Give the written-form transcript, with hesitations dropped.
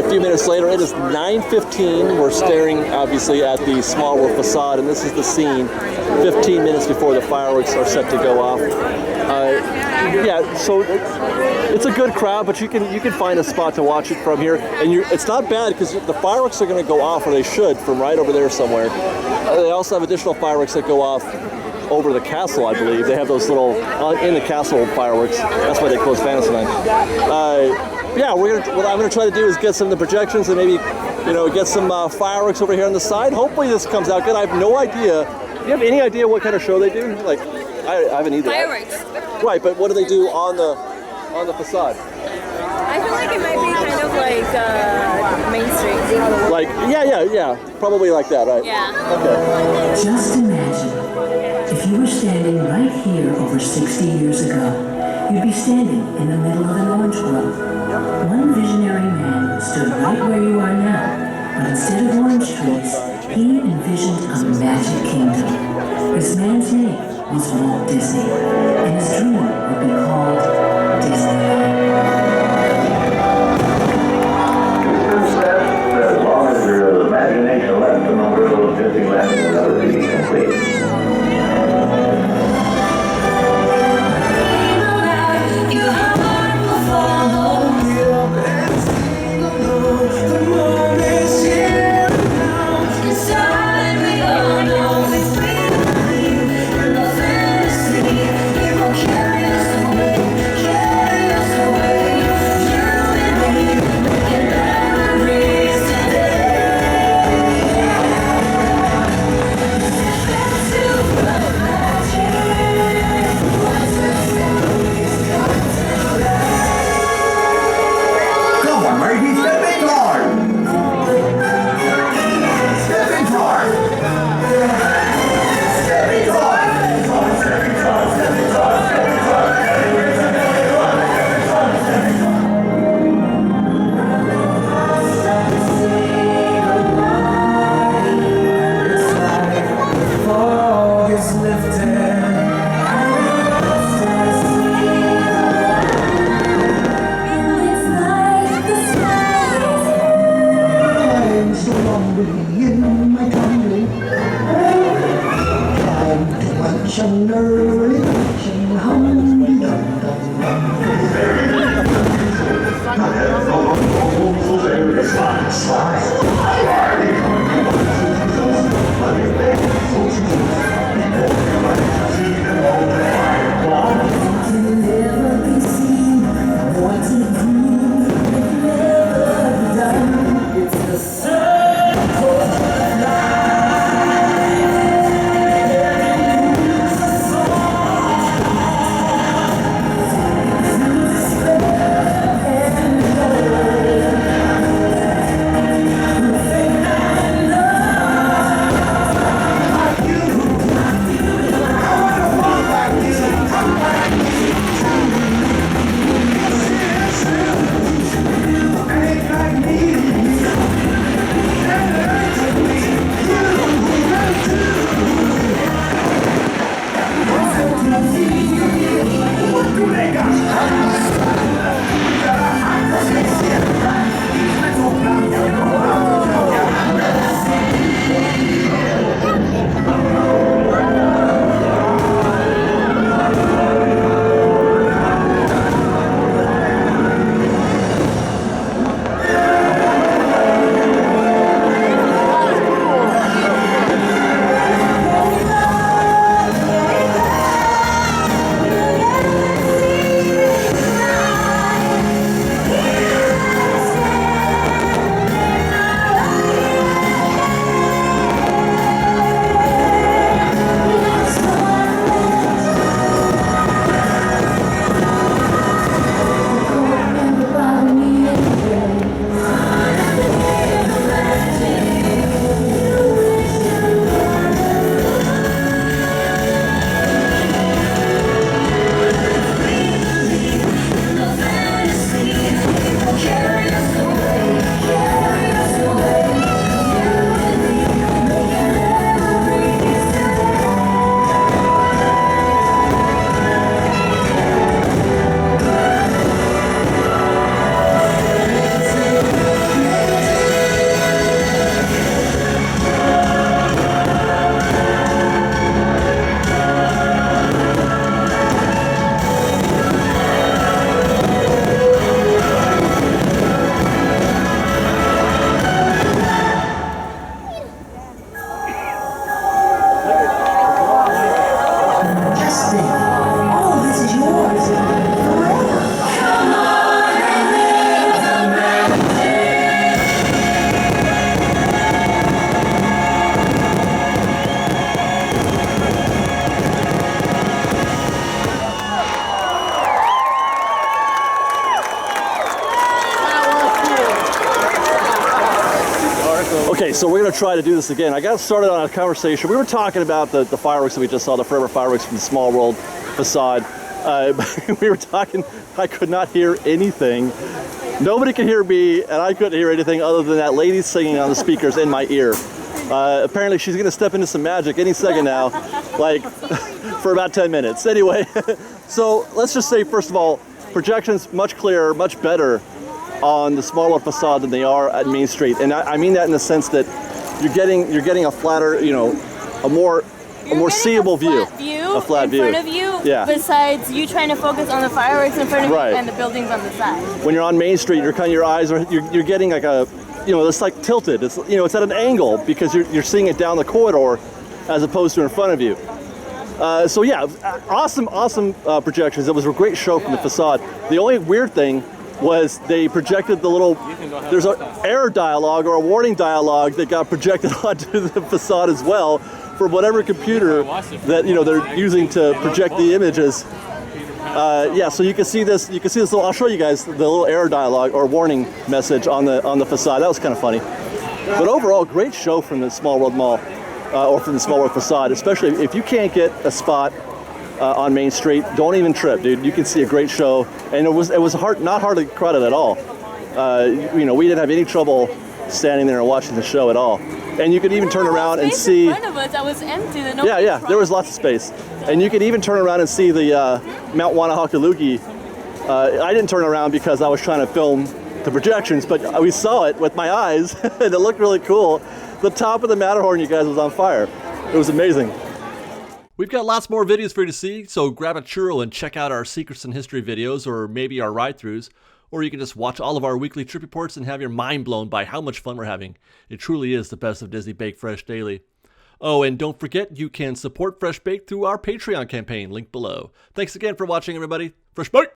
a few minutes later. It is 9:15. We're staring, obviously, at the Small World facade, and this is the scene 15 minutes before the fireworks are set to go off. Yeah, so it's a good crowd, but you can find a spot to watch it from here, and it's not bad because the fireworks are going to go off, or they should, from right over there somewhere. They also have additional fireworks that go off over the castle, I believe. They have those little in the castle fireworks. That's why they close Fantasyland. Yeah, what I'm gonna try to do is get some of the projections and maybe, get some fireworks over here on the side. Hopefully this comes out good. I have no idea. Do you have any idea what kind of show they do? Like, I haven't either. Fireworks. Right, but what do they do on the facade? I feel like it might be kind of like Main Street. Like, yeah, probably like that, right? Yeah. Okay. Just imagine if you were standing right here over 60 years ago. You'd be standing in the middle of an orange grove. One visionary man stood right where you are now, but instead of orange trees, he envisioned a magic kingdom. This man's name was Walt Disney, and his dream would be called Disneyland. As long as there is imagination left in the world of Disneyland, will never be complete. Okay, so we're going to try to do this again. I got started on a conversation. We were talking about the fireworks that we just saw, the forever fireworks from the Small World facade. We were talking, I could not hear anything. Nobody could hear me, and I couldn't hear anything other than that lady singing on the speakers in my ear. Apparently she's going to step into some magic any second now, like for about 10 minutes. Anyway, so let's just say, first of all, projections much clearer, much better on the Small World facade than they are at Main Street. And I mean that in the sense that you're getting a flatter, you know, a more seeable view. A flat view in front of you. Yeah. Besides you trying to focus on the fireworks in front of Right. you and the buildings on the side. When you're on Main Street, your eyes are you're getting like a, you know, it's like tilted. It's, you know, it's at an angle because you're seeing it down the corridor as opposed to in front of you. So yeah, awesome projections. It was a great show from the facade. The only weird thing was they projected there's an error dialogue or a warning dialogue that got projected onto the facade as well for whatever computer that, you know, they're using to project the images. Yeah, so you can see this little, I'll show you guys the little error dialogue or warning message on the facade. That was kind of funny. But overall, great show from the Small World Mall, or from the Small World facade, especially if you can't get a spot on Main Street, don't even trip, dude. You can see a great show, and it was not hardly crowded at all. You know, we didn't have any trouble standing there and watching the show at all. And you could even turn around and see. In front of us, that was empty. Yeah, there was lots of space, and you could even turn around and see the Mount Wanahakalugi. I didn't turn around because I was trying to film the projections, but we saw it with my eyes, and it looked really cool. The top of the Matterhorn, you guys, was on fire. It was amazing. We've got lots more videos for you to see, so grab a churro and check out our Secrets in History videos, or maybe our ride-throughs, or you can just watch all of our weekly trip reports and have your mind blown by how much fun we're having. It truly is the best of Disney Baked Fresh Daily. Oh, and don't forget, you can support Fresh Baked through our Patreon campaign, link below. Thanks again for watching, everybody. Fresh Baked!